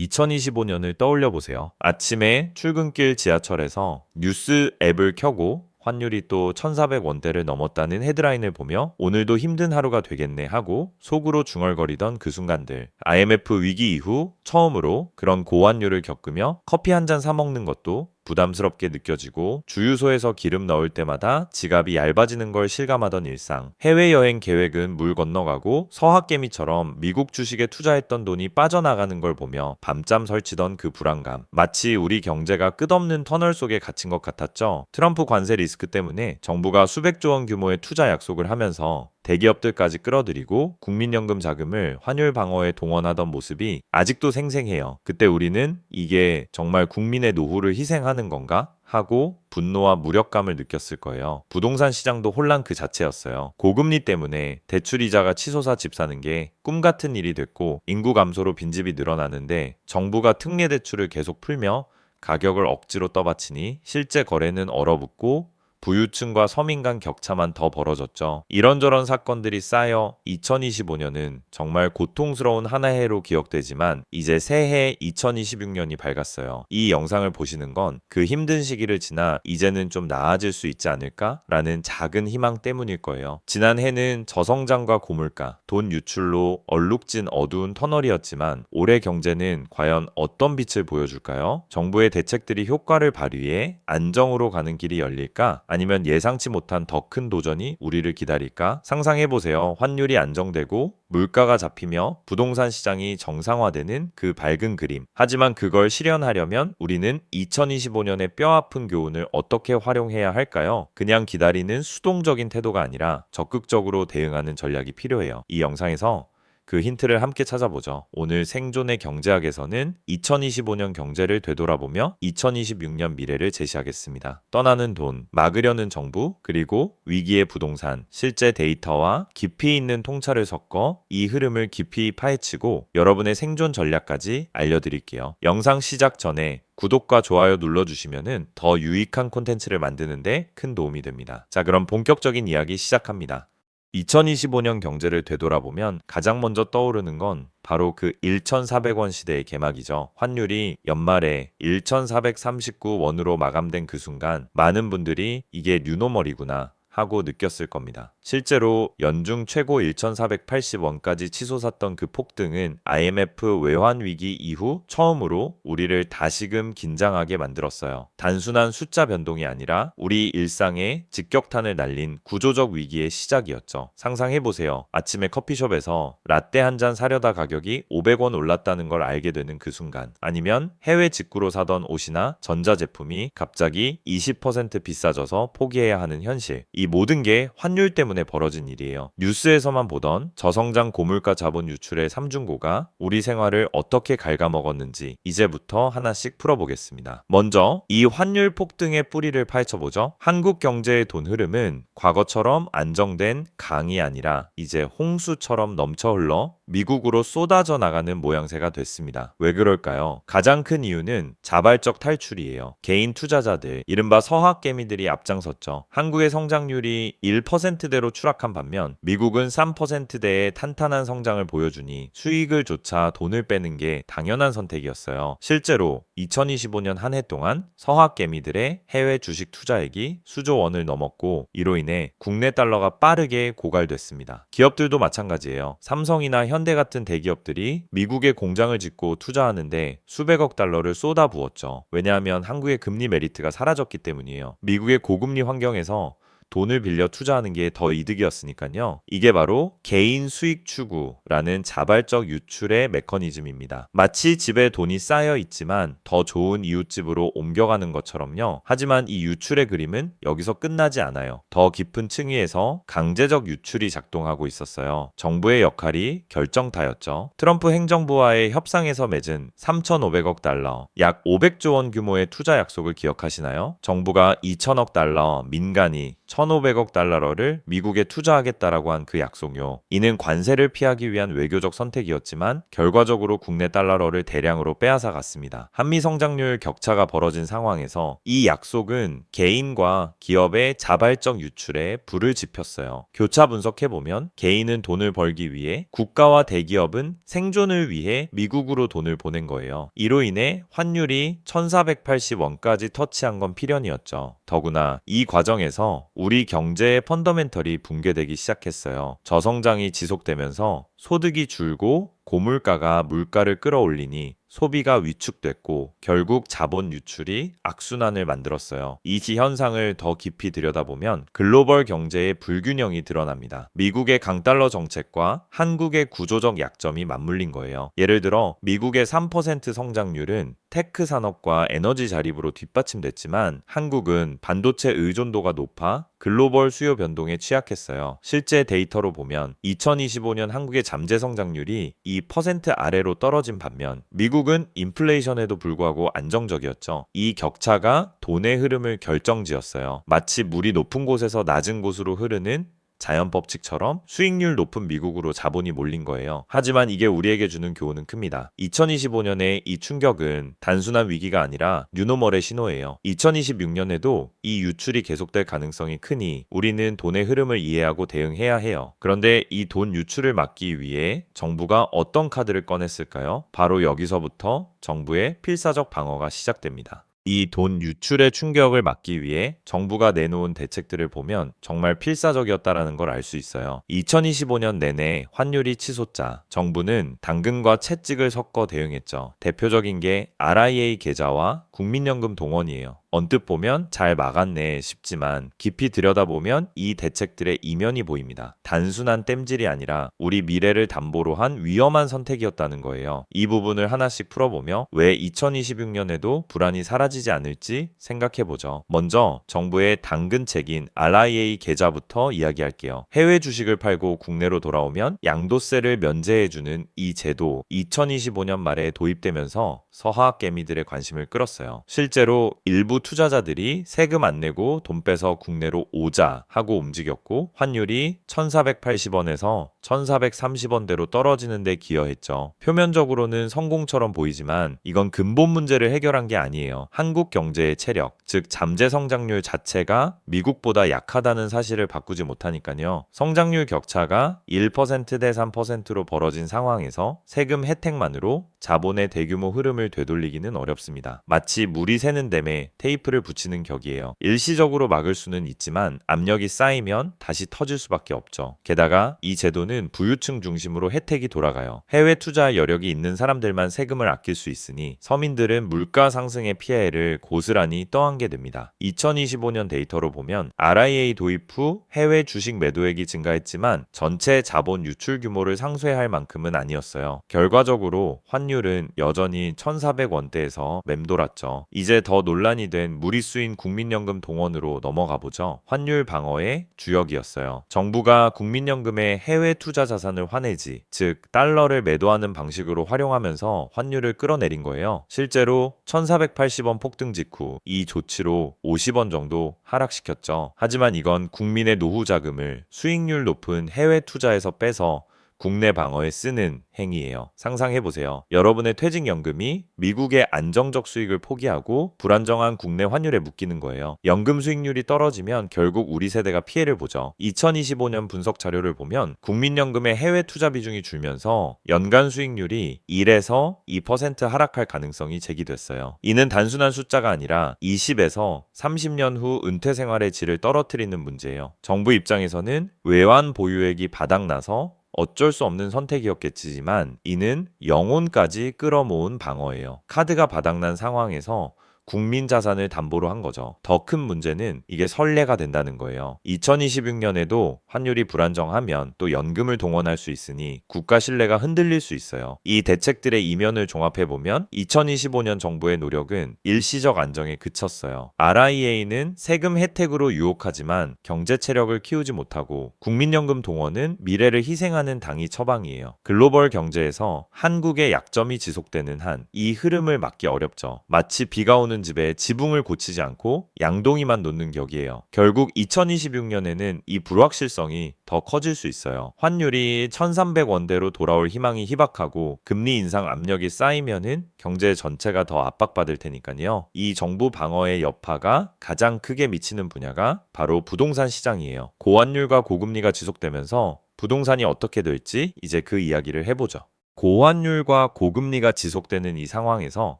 2025년을 떠올려 보세요. 아침에 출근길 지하철에서 뉴스 앱을 켜고 환율이 또 1,400원대를 넘었다는 헤드라인을 보며 오늘도 힘든 하루가 되겠네 하고 속으로 중얼거리던 그 순간들. IMF 위기 이후 처음으로 그런 고환율을 겪으며 커피 한 잔 사 먹는 것도 부담스럽게 느껴지고 주유소에서 기름 넣을 때마다 지갑이 얇아지는 걸 실감하던 일상. 해외여행 계획은 물 건너가고 서학개미처럼 미국 주식에 투자했던 돈이 빠져나가는 걸 보며 밤잠 설치던 그 불안감. 마치 우리 경제가 끝없는 터널 속에 갇힌 것 같았죠. 트럼프 관세 리스크 때문에 정부가 수백조 원 규모의 투자 약속을 하면서 대기업들까지 끌어들이고 국민연금 자금을 환율 방어에 동원하던 모습이 아직도 생생해요. 그때 우리는 이게 정말 국민의 노후를 희생하는 건가? 하고 분노와 무력감을 느꼈을 거예요. 부동산 시장도 혼란 그 자체였어요. 고금리 때문에 대출이자가 치솟아 집 사는 게 꿈 같은 일이 됐고 인구 감소로 빈집이 늘어나는데 정부가 특례 대출을 계속 풀며 가격을 억지로 떠받치니 실제 거래는 얼어붙고 부유층과 서민 간 격차만 더 벌어졌죠. 이런저런 사건들이 쌓여 2025년은 정말 고통스러운 한 해로 기억되지만 이제 새해 2026년이 밝았어요. 이 영상을 보시는 건 그 힘든 시기를 지나 이제는 좀 나아질 수 있지 않을까라는 작은 희망 때문일 거예요. 지난 해는 저성장과 고물가, 돈 유출로 얼룩진 어두운 터널이었지만 올해 경제는 과연 어떤 빛을 보여줄까요? 정부의 대책들이 효과를 발휘해 안정으로 가는 길이 열릴까? 아니면 예상치 못한 더 큰 도전이 우리를 기다릴까? 상상해보세요. 환율이 안정되고 물가가 잡히며 부동산 시장이 정상화되는 그 밝은 그림. 하지만 그걸 실현하려면 우리는 2025년의 뼈아픈 교훈을 어떻게 활용해야 할까요? 그냥 기다리는 수동적인 태도가 아니라 적극적으로 대응하는 전략이 필요해요. 이 영상에서 그 힌트를 함께 찾아보죠. 오늘 생존의 경제학에서는 2025년 경제를 되돌아보며 2026년 미래를 제시하겠습니다. 떠나는 돈, 막으려는 정부, 그리고 위기의 부동산, 실제 데이터와 깊이 있는 통찰을 섞어 이 흐름을 깊이 파헤치고 여러분의 생존 전략까지 알려드릴게요. 영상 시작 전에 구독과 좋아요 눌러주시면 더 유익한 콘텐츠를 만드는데 큰 도움이 됩니다. 자, 그럼 본격적인 이야기 시작합니다. 2025년 경제를 되돌아보면 가장 먼저 떠오르는 건 바로 그 1,400원 시대의 개막이죠. 환율이 연말에 1,439원으로 마감된 그 순간 많은 분들이 이게 뉴노멀이구나 하고 느꼈을 겁니다. 실제로 연중 최고 1,480원까지 치솟았던 그 폭등은 IMF 외환 위기 이후 처음으로 우리를 다시금 긴장하게 만들었어요. 단순한 숫자 변동이 아니라 우리 일상에 직격탄을 날린 구조적 위기의 시작이었죠. 상상해보세요. 아침에 커피숍에서 라떼 한 잔 사려다 가격이 500원 올랐다는 걸 알게 되는 그 순간, 아니면 해외 직구로 사던 옷이나 전자제품이 갑자기 20% 비싸져서 포기해야 하는 현실. 이 모든 게 환율 때문에 벌어진 일이에요. 뉴스에서만 보던 저성장 고물가 자본 유출의 삼중고가 우리 생활을 어떻게 갉아먹었는지 이제부터 하나씩 풀어보겠습니다. 먼저 이 환율 폭등의 뿌리를 파헤쳐보죠. 한국 경제의 돈 흐름은 과거처럼 안정된 강이 아니라 이제 홍수처럼 넘쳐 흘러 미국으로 쏟아져 나가는 모양새가 됐습니다. 왜 그럴까요? 가장 큰 이유는 자발적 탈출이에요. 개인 투자자들, 이른바 서학개미들이 앞장섰죠. 한국의 성장률이 1%대로 추락한 반면 미국은 3%대의 탄탄한 성장을 보여주니 수익을 조차 돈을 빼는 게 당연한 선택이었어요. 실제로 2025년 한 해 동안 서학개미들의 해외 주식 투자액이 수조 원을 넘었고 이로 인해 국내 달러가 빠르게 고갈됐습니다. 기업들도 마찬가지예요. 삼성이나 현대 같은 대기업들이 미국에 공장을 짓고 투자하는데 수백억 달러를 쏟아부었죠. 왜냐하면 한국의 금리 메리트가 사라졌기 때문이에요. 미국의 고금리 환경에서 돈을 빌려 투자하는 게 더 이득이었으니까요. 이게 바로 개인 수익 추구라는 자발적 유출의 메커니즘입니다. 마치 집에 돈이 쌓여 있지만 더 좋은 이웃집으로 옮겨가는 것처럼요. 하지만 이 유출의 그림은 여기서 끝나지 않아요. 더 깊은 층위에서 강제적 유출이 작동하고 있었어요. 정부의 역할이 결정타였죠. 트럼프 행정부와의 협상에서 맺은 3,500억 달러, 약 500조 원 규모의 투자 약속을 기억하시나요? 정부가 2,000억 달러, 민간이 1,500억 달러를 미국에 투자하겠다라고 한 그 약속요. 이는 관세를 피하기 위한 외교적 선택이었지만 결과적으로 국내 달러를 대량으로 빼앗아 갔습니다. 한미 성장률 격차가 벌어진 상황에서 이 약속은 개인과 기업의 자발적 유출에 불을 지폈어요. 교차 분석해보면 개인은 돈을 벌기 위해, 국가와 대기업은 생존을 위해 미국으로 돈을 보낸 거예요. 이로 인해 환율이 1480원까지 터치한 건 필연이었죠. 더구나 이 과정에서 우리 경제의 펀더멘털이 붕괴되기 시작했어요. 저성장이 지속되면서 소득이 줄고 고물가가 물가를 끌어올리니 소비가 위축됐고 결국 자본 유출이 악순환을 만들었어요. 이 현상을 더 깊이 들여다보면 글로벌 경제의 불균형이 드러납니다. 미국의 강달러 정책과 한국의 구조적 약점이 맞물린 거예요. 예를 들어 미국의 3% 성장률은 테크 산업과 에너지 자립으로 뒷받침됐지만 한국은 반도체 의존도가 높아 글로벌 수요 변동에 취약했어요. 실제 데이터로 보면 2025년 한국의 잠재 성장률이 2% 아래로 떨어진 반면 미국은 인플레이션에도 불구하고 안정적이었죠. 이 격차가 돈의 흐름을 결정지었어요. 마치 물이 높은 곳에서 낮은 곳으로 흐르는 자연 법칙처럼 수익률 높은 미국으로 자본이 몰린 거예요. 하지만 이게 우리에게 주는 교훈은 큽니다. 2025년의 이 충격은 단순한 위기가 아니라 뉴노멀의 신호예요. 2026년에도 이 유출이 계속될 가능성이 크니 우리는 돈의 흐름을 이해하고 대응해야 해요. 그런데 이 돈 유출을 막기 위해 정부가 어떤 카드를 꺼냈을까요? 바로 여기서부터 정부의 필사적 방어가 시작됩니다. 이 돈 유출의 충격을 막기 위해 정부가 내놓은 대책들을 보면 정말 필사적이었다라는 걸 알 수 있어요. 2025년 내내 환율이 치솟자 정부는 당근과 채찍을 섞어 대응했죠. 대표적인 게 RIA 계좌와 국민연금 동원이에요. 언뜻 보면 잘 막았네 싶지만 깊이 들여다보면 이 대책들의 이면이 보입니다. 단순한 땜질이 아니라 우리 미래를 담보로 한 위험한 선택이었다는 거예요. 이 부분을 하나씩 풀어보며 왜 2026년에도 불안이 사라지지 않을지 생각해보죠. 먼저 정부의 당근책인 RIA 계좌부터 이야기할게요. 해외 주식을 팔고 국내로 돌아오면 양도세를 면제해주는 이 제도 2025년 말에 도입되면서 서하개미들의 관심을 끌었어요. 실제로 일부 투자자들이 세금 안 내고 돈 빼서 국내로 오자 하고 움직였고 환율이 1480원에서 1430원대로 떨어지는 데 기여했죠. 표면적으로는 성공처럼 보이지만 이건 근본 문제를 해결한 게 아니에요. 한국 경제의 체력, 즉 잠재 성장률 자체가 미국보다 약하다는 사실을 바꾸지 못하니까요. 성장률 격차가 1% 대 3%로 벌어진 상황에서 세금 혜택만으로 자본의 대규모 흐름을 되돌리기는 어렵습니다. 마치 물이 새는 댐에 테이프를 붙이는 격이에요. 일시적으로 막을 수는 있지만 압력이 쌓이면 다시 터질 수밖에 없죠. 게다가 이 제도는 부유층 중심으로 혜택이 돌아가요. 해외 투자 여력이 있는 사람들만 세금을 아낄 수 있으니 서민들은 물가 상승의 피해를 고스란히 떠안게 됩니다. 2025년 데이터로 보면 RIA 도입 후 해외 주식 매도액이 증가했지만 전체 자본 유출 규모를 상쇄할 만큼은 아니었어요. 결과적으로 환율은 여전히 1,400원대에서 맴돌았죠. 이제 더 논란이 된 무리수인 국민연금 동원으로 넘어가 보죠. 환율 방어의 주역이었어요. 정부가 국민연금의 해외 투자 자산을 환해지, 즉 달러를 매도하는 방식으로 활용하면서 환율을 끌어내린 거예요. 실제로 1,480원 폭등 직후 이 조치로 50원 정도 하락시켰죠. 하지만 이건 국민의 노후 자금을 수익률 높은 해외 투자에서 빼서 국내 방어에 쓰는 행위예요. 상상해보세요. 여러분의 퇴직연금이 미국의 안정적 수익을 포기하고 불안정한 국내 환율에 묶이는 거예요. 연금 수익률이 떨어지면 결국 우리 세대가 피해를 보죠. 2025년 분석 자료를 보면 국민연금의 해외 투자 비중이 줄면서 연간 수익률이 1에서 2% 하락할 가능성이 제기됐어요. 이는 단순한 숫자가 아니라 20에서 30년 후 은퇴 생활의 질을 떨어뜨리는 문제예요. 정부 입장에서는 외환 보유액이 바닥나서 어쩔 수 없는 선택이었겠지만 이는 영혼까지 끌어모은 방어예요. 카드가 바닥난 상황에서 국민 자산을 담보로 한 거죠. 더 큰 문제는 이게 선례가 된다는 거예요. 2026년에도 환율이 불안정하면 또 연금을 동원할 수 있으니 국가 신뢰가 흔들릴 수 있어요. 이 대책들의 이면을 종합해보면 2025년 정부의 노력은 일시적 안정에 그쳤어요. RIA는 세금 혜택으로 유혹하지만 경제 체력을 키우지 못하고 국민연금 동원은 미래를 희생하는 당이 처방이에요. 글로벌 경제에서 한국의 약점이 지속되는 한 이 흐름을 막기 어렵죠. 마치 비가 오는 들어오는 집에 지붕을 고치지 않고 양동이만 놓는 격이에요. 결국 2026년에는 이 불확실성이 더 커질 수 있어요. 환율이 1300원대로 돌아올 희망이 희박하고 금리 인상 압력이 쌓이면은 경제 전체가 더 압박받을 테니까요. 이 정부 방어의 여파가 가장 크게 미치는 분야가 바로 부동산 시장이에요. 고환율과 고금리가 지속되면서 부동산이 어떻게 될지 이제 그 이야기를 해보죠. 고환율과 고금리가 지속되는 이 상황에서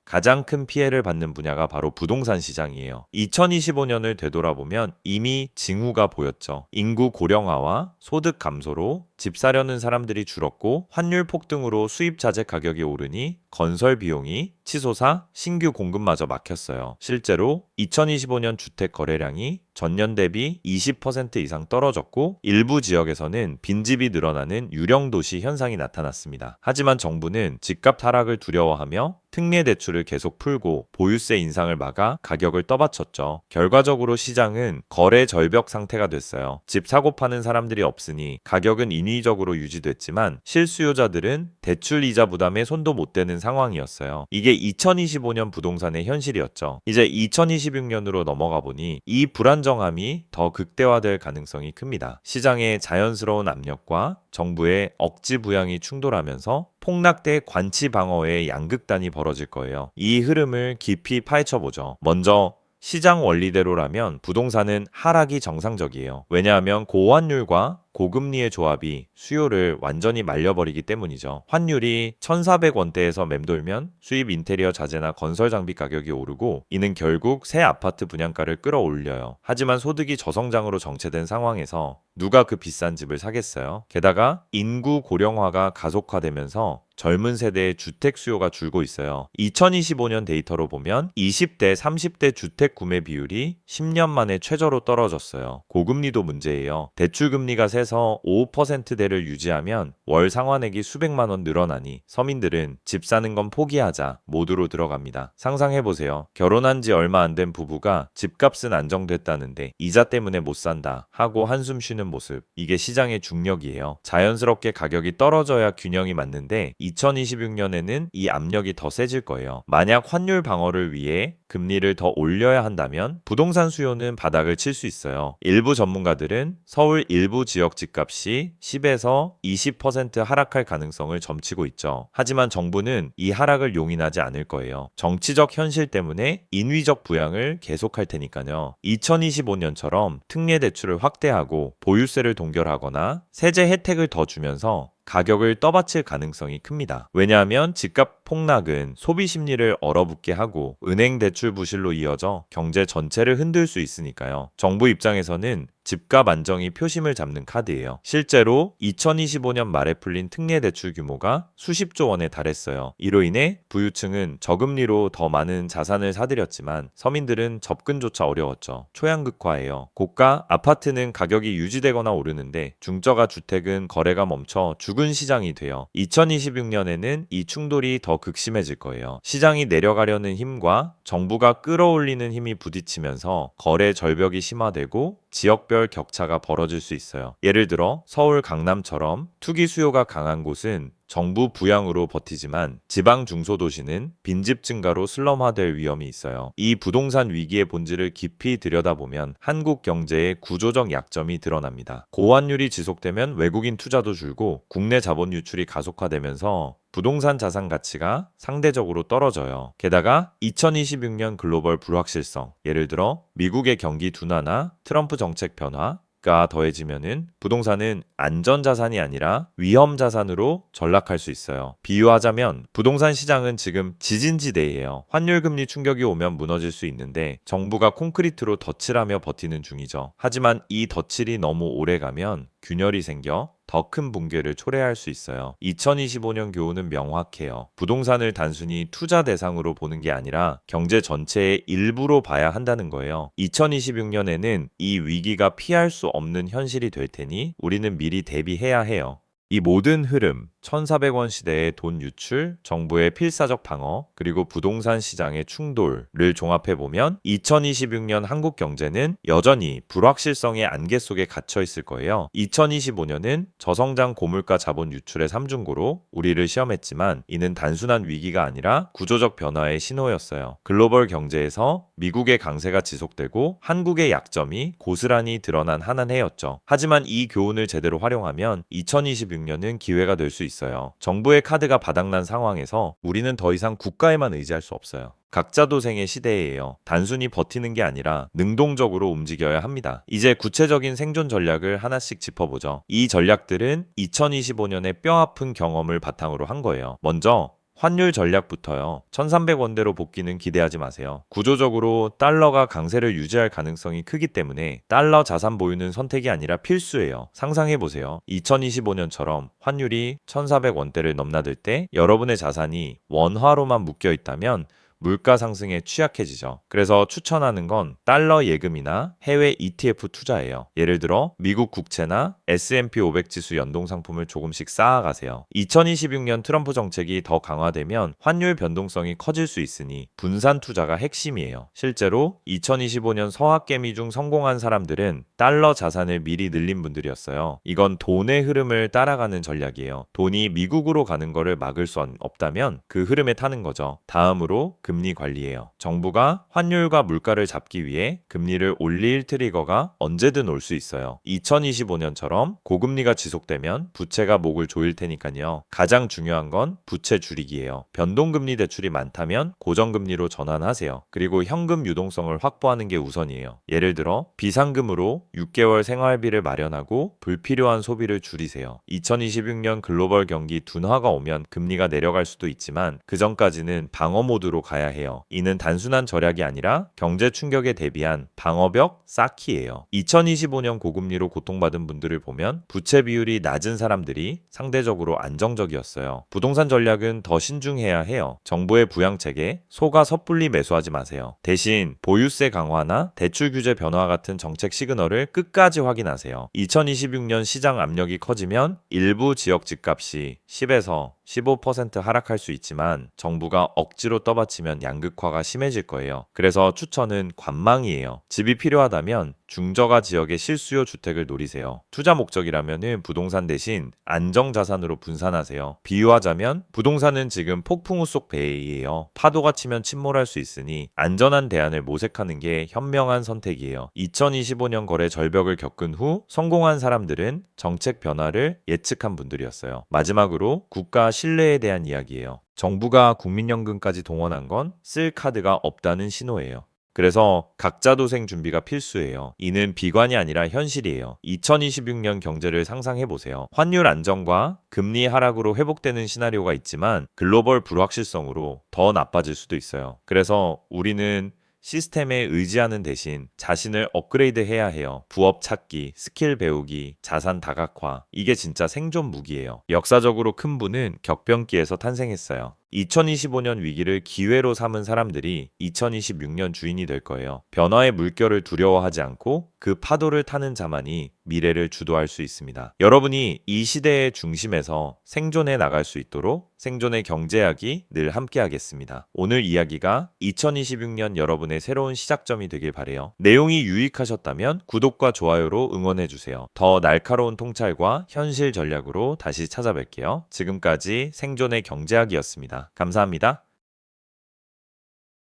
가장 큰 피해를 받는 분야가 바로 부동산 시장이에요. 2025년을 되돌아보면 이미 징후가 보였죠. 인구 고령화와 소득 감소로 집 사려는 사람들이 줄었고 환율 폭등으로 수입 자재 가격이 오르니 건설 비용이 치솟아 신규 공급마저 막혔어요. 실제로 2025년 주택 거래량이 전년 대비 20% 이상 떨어졌고 일부 지역에서는 빈집이 늘어나는 유령도시 현상이 나타났습니다. 하지만 정부는 집값 하락을 두려워하며 특례 대출을 계속 풀고 보유세 인상을 막아 가격을 떠받쳤죠. 결과적으로 시장은 거래 절벽 상태가 됐어요. 집 사고 파는 사람들이 없으니 가격은 인위적으로 유지됐지만 실수요자들은 대출 이자 부담에 손도 못 대는 상황이었어요. 이게 2025년 부동산의 현실이었죠. 이제 2026년으로 넘어가 보니 이 불안정함이 더 극대화될 가능성이 큽니다. 시장의 자연스러운 압력과 정부의 억지 부양이 충돌하면서 폭락대 관치 방어의 양극단이 벌어질 거예요. 이 흐름을 깊이 파헤쳐보죠. 먼저 시장 원리대로라면 부동산은 하락이 정상적이에요. 왜냐하면 고환율과 고금리의 조합이 수요를 완전히 말려버리기 때문이죠. 환율이 1,400원대에서 맴돌면 수입 인테리어 자재나 건설 장비 가격이 오르고 이는 결국 새 아파트 분양가를 끌어올려요. 하지만 소득이 저성장으로 정체된 상황에서 누가 그 비싼 집을 사겠어요? 게다가 인구 고령화가 가속화되면서 젊은 세대의 주택 수요가 줄고 있어요. 2025년 데이터로 보면 20대, 30대 주택 구매 비율이 10년 만에 최저로 떨어졌어요. 고금리도 문제예요. 대출 금리가 세서 5%대를 유지하면 월 상환액이 수백만 원 늘어나니 서민들은 집 사는 건 포기하자 모드로 들어갑니다. 상상해보세요. 결혼한 지 얼마 안 된 부부가 집값은 안정됐다는데 이자 때문에 못 산다 하고 한숨 쉬는 모습. 이게 시장의 중력이에요. 자연스럽게 가격이 떨어져야 균형이 맞는데 2026년에는 이 압력이 더 세질 거예요. 만약 환율 방어를 위해 금리를 더 올려야 한다면 부동산 수요는 바닥을 칠 수 있어요. 일부 전문가들은 서울 일부 지역 집값이 10에서 20% 하락할 가능성을 점치고 있죠. 하지만 정부는 이 하락을 용인하지 않을 거예요. 정치적 현실 때문에 인위적 부양을 계속할 테니까요. 2025년처럼 특례 대출을 확대하고 보유세를 동결하거나 세제 혜택을 더 주면서 가격을 떠받칠 가능성이 큽니다. 왜냐하면 집값 폭락은 소비 심리를 얼어붙게 하고 은행 대출 부실로 이어져 경제 전체를 흔들 수 있으니까요. 정부 입장에서는 집값 안정이 표심을 잡는 카드예요. 실제로 2025년 말에 풀린 특례 대출 규모가 수십조 원에 달했어요. 이로 인해 부유층은 저금리로 더 많은 자산을 사들였지만 서민들은 접근조차 어려웠죠. 초양극화예요. 고가 아파트는 가격이 유지되거나 오르는데 중저가 주택은 거래가 멈춰 죽은 시장이 돼요. 2026년에는 이 충돌이 더 극심해질 거예요. 시장이 내려가려는 힘과 정부가 끌어올리는 힘이 부딪히면서 거래 절벽이 심화되고 지역별 격차가 벌어질 수 있어요. 예를 들어 서울 강남처럼 투기 수요가 강한 곳은 정부 부양으로 버티지만 지방 중소도시는 빈집 증가로 슬럼화될 위험이 있어요. 이 부동산 위기의 본질을 깊이 들여다보면 한국 경제의 구조적 약점이 드러납니다. 고환율이 지속되면 외국인 투자도 줄고 국내 자본 유출이 가속화되면서 부동산 자산 가치가 상대적으로 떨어져요. 게다가 2026년 글로벌 불확실성, 예를 들어 미국의 경기 둔화나 트럼프 정책 변화가 더해지면은 부동산은 안전자산이 아니라 위험자산으로 전락할 수 있어요. 비유하자면 부동산 시장은 지금 지진지대예요. 환율금리 충격이 오면 무너질 수 있는데 정부가 콘크리트로 덧칠하며 버티는 중이죠. 하지만 이 덧칠이 너무 오래 가면 균열이 생겨 더 큰 붕괴를 초래할 수 있어요. 2025년 교훈은 명확해요. 부동산을 단순히 투자 대상으로 보는 게 아니라 경제 전체의 일부로 봐야 한다는 거예요. 2026년에는 이 위기가 피할 수 없는 현실이 될 테니 우리는 미리 대비해야 해요. 이 모든 흐름, 1400원 시대의 돈 유출, 정부의 필사적 방어, 그리고 부동산 시장의 충돌을 종합해보면 2026년 한국 경제는 여전히 불확실성의 안개 속에 갇혀 있을 거예요. 2025년은 저성장 고물가 자본 유출의 삼중고로 우리를 시험했지만 이는 단순한 위기가 아니라 구조적 변화의 신호였어요. 글로벌 경제에서 미국의 강세가 지속되고 한국의 약점이 고스란히 드러난 한 해였죠. 하지만 이 교훈을 제대로 활용하면 2026년은 기회가 될 수 있어요. 정부의 카드가 바닥난 상황에서 우리는 더 이상 국가에만 의지할 수 없어요. 각자 도생의 시대예요. 단순히 버티는 게 아니라 능동적으로 움직여야 합니다. 이제 구체적인 생존 전략을 하나씩 짚어보죠. 이 전략들은 2025년의 뼈아픈 경험을 바탕으로 한 거예요. 먼저 환율 전략부터요. 1300원대로 복귀는 기대하지 마세요. 구조적으로 달러가 강세를 유지할 가능성이 크기 때문에 달러 자산 보유는 선택이 아니라 필수예요. 상상해보세요. 2025년처럼 환율이 1400원대를 넘나들 때 여러분의 자산이 원화로만 묶여 있다면 물가 상승에 취약해지죠. 그래서 추천하는 건 달러 예금이나 해외 ETF 투자예요. 예를 들어 미국 국채나 S&P 500 지수 연동 상품을 조금씩 쌓아가세요. 2026년 트럼프 정책이 더 강화되면 환율 변동성이 커질 수 있으니 분산 투자가 핵심이에요. 실제로 2025년 서학개미 중 성공한 사람들은 달러 자산을 미리 늘린 분들이었어요. 이건 돈의 흐름을 따라가는 전략이에요. 돈이 미국으로 가는 거를 막을 수 없다면 그 흐름에 타는 거죠. 다음으로 금리 관리예요. 정부가 환율과 물가를 잡기 위해 금리를 올릴 트리거가 언제든 올 수 있어요. 2025년처럼 고금리가 지속되면 부채가 목을 조일 테니까요. 가장 중요한 건 부채 줄이기예요. 변동금리 대출이 많다면 고정금리로 전환하세요. 그리고 현금 유동성을 확보하는 게 우선이에요. 예를 들어 비상금으로 6개월 생활비를 마련하고 불필요한 소비를 줄이세요. 2026년 글로벌 경기 둔화가 오면 금리가 내려갈 수도 있지만 그 전까지는 방어 모드로 가야 해요. 이는 단순한 절약이 아니라 경제 충격에 대비한 방어벽 쌓기예요. 2025년 고금리로 고통받은 분들을 보면 부채 비율이 낮은 사람들이 상대적으로 안정적이었어요. 부동산 전략은 더 신중해야 해요. 정부의 부양책에 속아 섣불리 매수하지 마세요. 대신 보유세 강화나 대출 규제 변화 같은 정책 시그널을 끝까지 확인하세요. 2026년 시장 압력이 커지면 일부 지역 집값이 10에서 15% 하락할 수 있지만 정부가 억지로 떠받치면 양극화가 심해질 거예요. 그래서 추천은 관망이에요. 집이 필요하다면 중저가 지역의 실수요 주택을 노리세요. 투자 목적이라면 부동산 대신 안정자산으로 분산하세요. 비유하자면 부동산은 지금 폭풍우 속 배이에요. 파도가 치면 침몰할 수 있으니 안전한 대안을 모색하는 게 현명한 선택이에요. 2025년 거래 절벽을 겪은 후 성공한 사람들은 정책 변화를 예측한 분들이었어요. 마지막으로 국가 신뢰에 대한 이야기예요. 정부가 국민연금까지 동원한 건 쓸 카드가 없다는 신호예요. 그래서 각자 도생 준비가 필수예요. 이는 비관이 아니라 현실이에요. 2026년 경제를 상상해보세요. 환율 안정과 금리 하락으로 회복되는 시나리오가 있지만 글로벌 불확실성으로 더 나빠질 수도 있어요. 그래서 우리는 시스템에 의지하는 대신 자신을 업그레이드 해야 해요. 부업 찾기, 스킬 배우기, 자산 다각화. 이게 진짜 생존 무기예요. 역사적으로 큰 부는 격변기에서 탄생했어요. 2025년 위기를 기회로 삼은 사람들이 2026년 주인이 될 거예요. 변화의 물결을 두려워하지 않고 그 파도를 타는 자만이 미래를 주도할 수 있습니다. 여러분이 이 시대의 중심에서 생존해 나갈 수 있도록 생존의 경제학이 늘 함께하겠습니다. 오늘 이야기가 2026년 여러분의 새로운 시작점이 되길 바래요. 내용이 유익하셨다면 구독과 좋아요로 응원해주세요. 더 날카로운 통찰과 현실 전략으로 다시 찾아뵐게요. 지금까지 생존의 경제학이었습니다. 감사합니다.